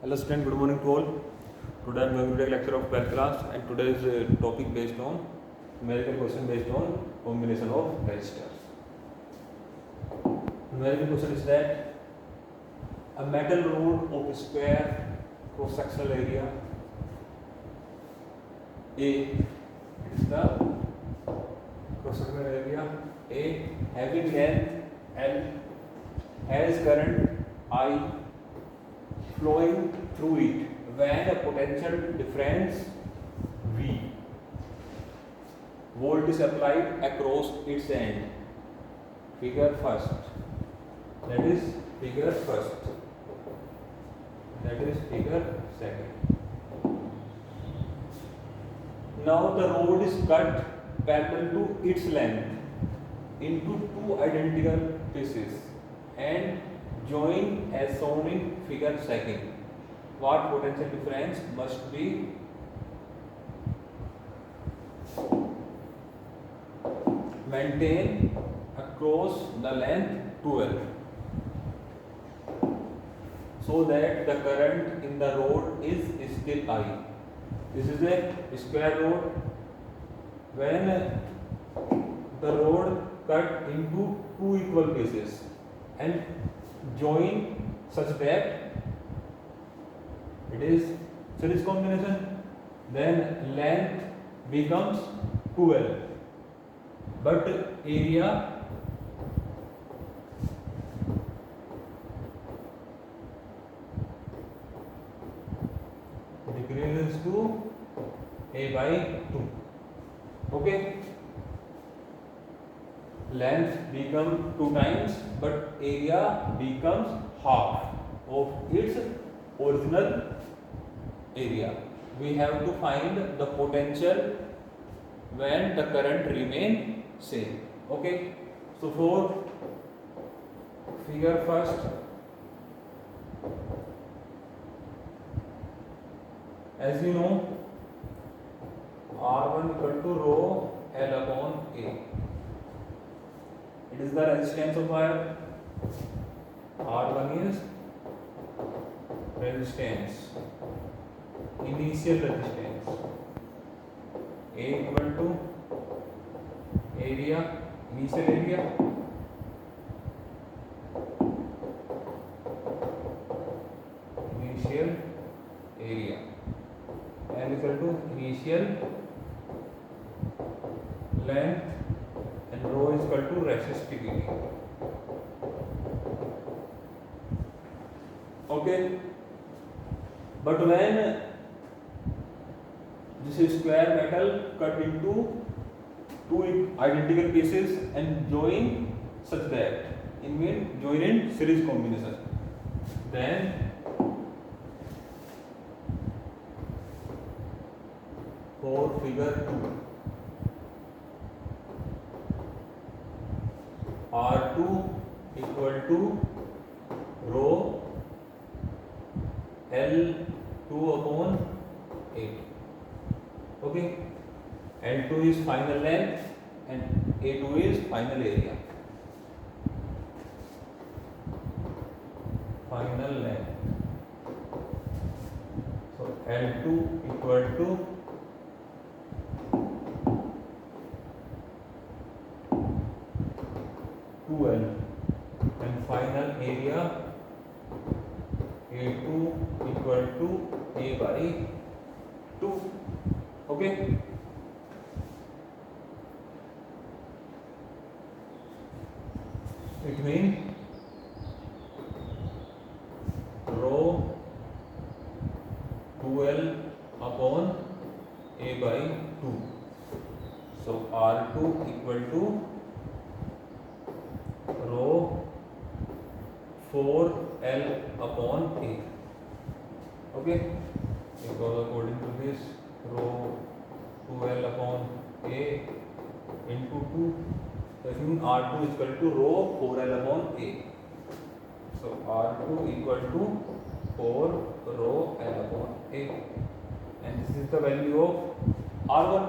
Hello student, good morning to all. Today I am going to take lecture of 12th class and today's topic based on numerical question based on combination of resistors. Numerical question is that a metal rod of square cross sectional area A, it is the cross sectional area A having length L has current I flowing through it when a potential difference V volt is applied across its end. Figure first. That is figure first. That is figure second. Now the rod is cut parallel to its length into two identical pieces and joined as shown in figure second. What potential difference must be maintained across the length 12 so that the current in the rod is still I. This is a square rod. When the rod cut into two equal pieces and joined such that it is series combination, then length becomes 12, but area decreases to A by 2. Okay, length becomes 2 times, but area becomes half of its original area. We have to find the potential when the current remain same. Okay, so for figure first, as you know, R1 equal to rho L upon A. It is the resistance of wire. R1 is resistance, initial resistance. A equal to area, initial area, initial area. L equal to initial length and rho is equal to resistivity. Okay, but when this is square metal cut into two identical pieces and joined such that join in series combination, then for figure 2, R2 equal to rho L2 upon A. Okay, L2 is final length and A2 is final area. Final length. So L2 equal to L and final area A2 equal to A by 2. Okay, it means rho 2L upon A by 2. So R2 equal to rho 4L upon A. Okay, because according to this, rho 2L upon A into 2, so I think R2 is equal to rho 4L upon A. So R2 equal to 4 rho L upon A, and this is the value of R1.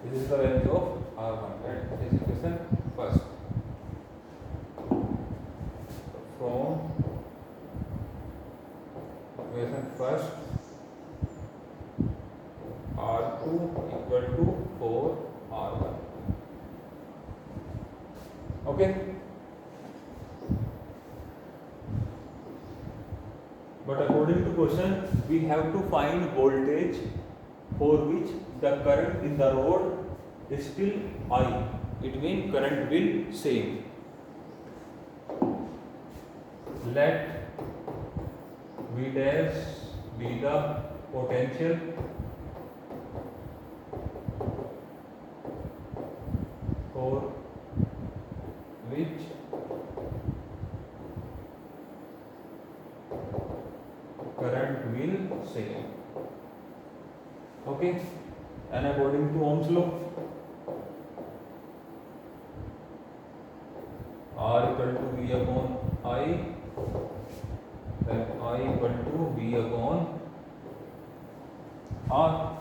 This is the value of R1. That is equation first. From equation first. R2 equal to 4R1. Okay. But according to question, we have to find voltage for which the current in the rod is still I. It means current will same. Let V dash be the potential for which current will same. Okay, and according to Ohm's law, R equal to V upon I, then I equal to V upon R.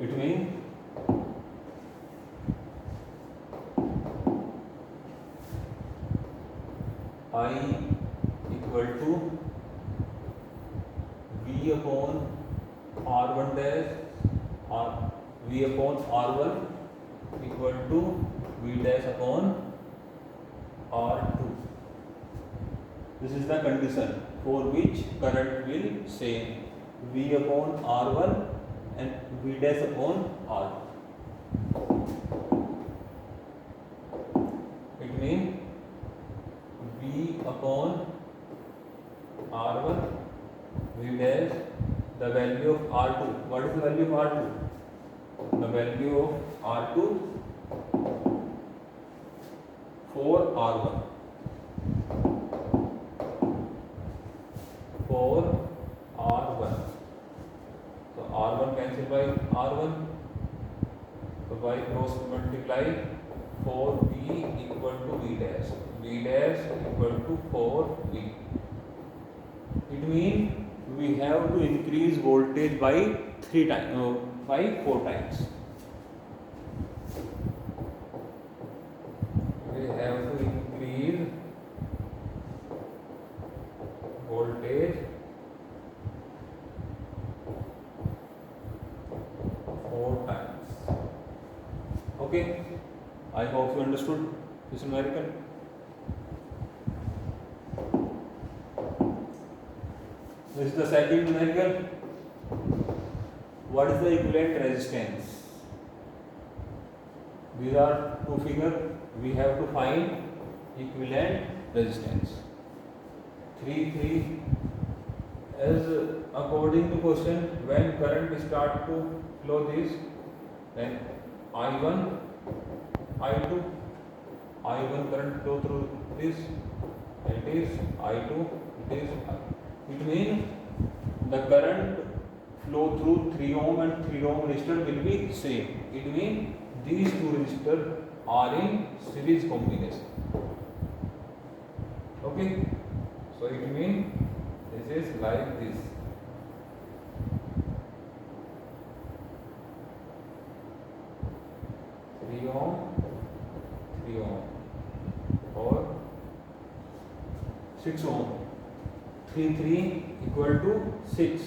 It means I equal to V upon R1 dash R V upon R1 equal to V dash upon R2. This is the condition for which current will same V upon R1 and V dash upon R2. It means V upon R1 V dash, the value of R2. What is the value of R2? The value of R2 for R1. For R1. So R1 cancel by R1. So by cross multiply 4V equal to V dash. V dash equal to 4V. It means we have to increase voltage by 4 times. We have to increase voltage 4 times. Okay, I hope you understood this numerical. This is the second numerical. What is the equivalent resistance? These are two figures. We have to find equivalent resistance. 3 as according to question, when current start to flow this, then I1, I2, I1 current flow through this, it is I2, it is I2. It means the current flow through 3 ohm and 3 ohm resistor will be same. It means these two resistors are in series combination. Okay, so it means this is like this. Three ohm or 6 ohm. 3 equal to 6.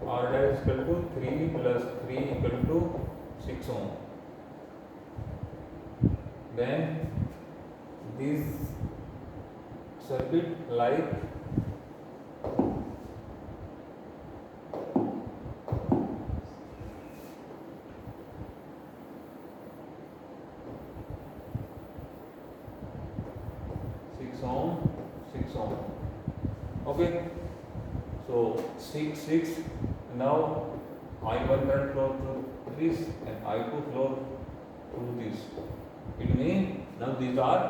R dash is equal to 3 plus 3 equal to 6 ohm. Then this circuit like 6 ohm. Okay, so 6. Now I1 current flow through this and I2 flow through this. It means now these are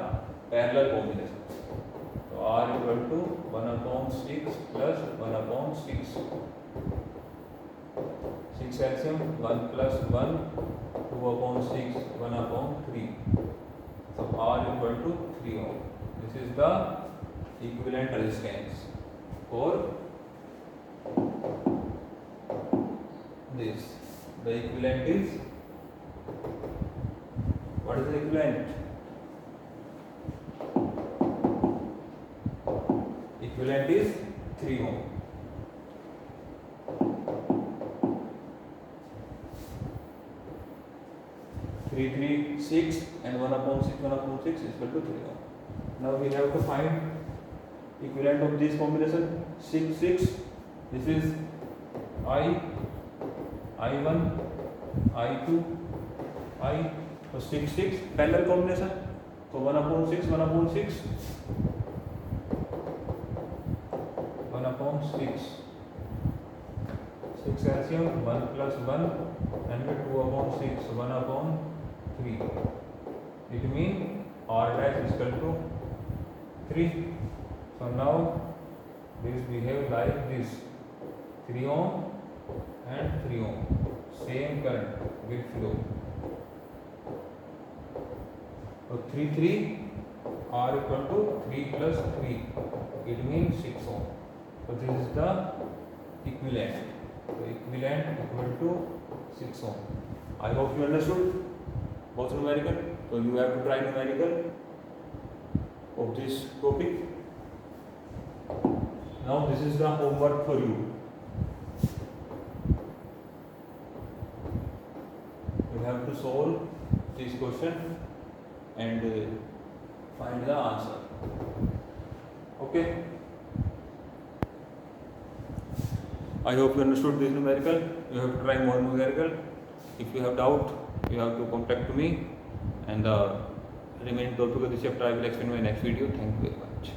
parallel combinations. So R equal to 1/6 plus 1/6. 6 LCM 1 plus 1 2/6 1/3. So R equal to 3 ohm. This is the equivalent resistance for this. The equivalent is, what is the equivalent? equivalent is 3 ohm. Three, 6 and 1/6 is equal to 3 ohm. Now we have to find equivalent of this combination. 6, 6. This is I1, I2, I. So 6, 6 parallel combination. So 1/6, 1/6, 1/6. 6 LCM 1 plus 1 and 2/6, 1/3. It means R dash is equal to 3. So now this behave like this: 3 ohm and 3 ohm, same current will flow. So 3, 3, R equal to 3 plus 3. It means 6 ohm. So this is the equivalent. So equivalent equal to 6 ohm. I hope you understood both numerical. So you have to try numerical of this topic. Now this is the homework for you. You have to solve this question and find the answer. Okay. I hope you understood this numerical. You have to try more numerical. If you have doubt, you have to contact me, and the remaining topic of this chapter I will explain in my next video. Thank you very much.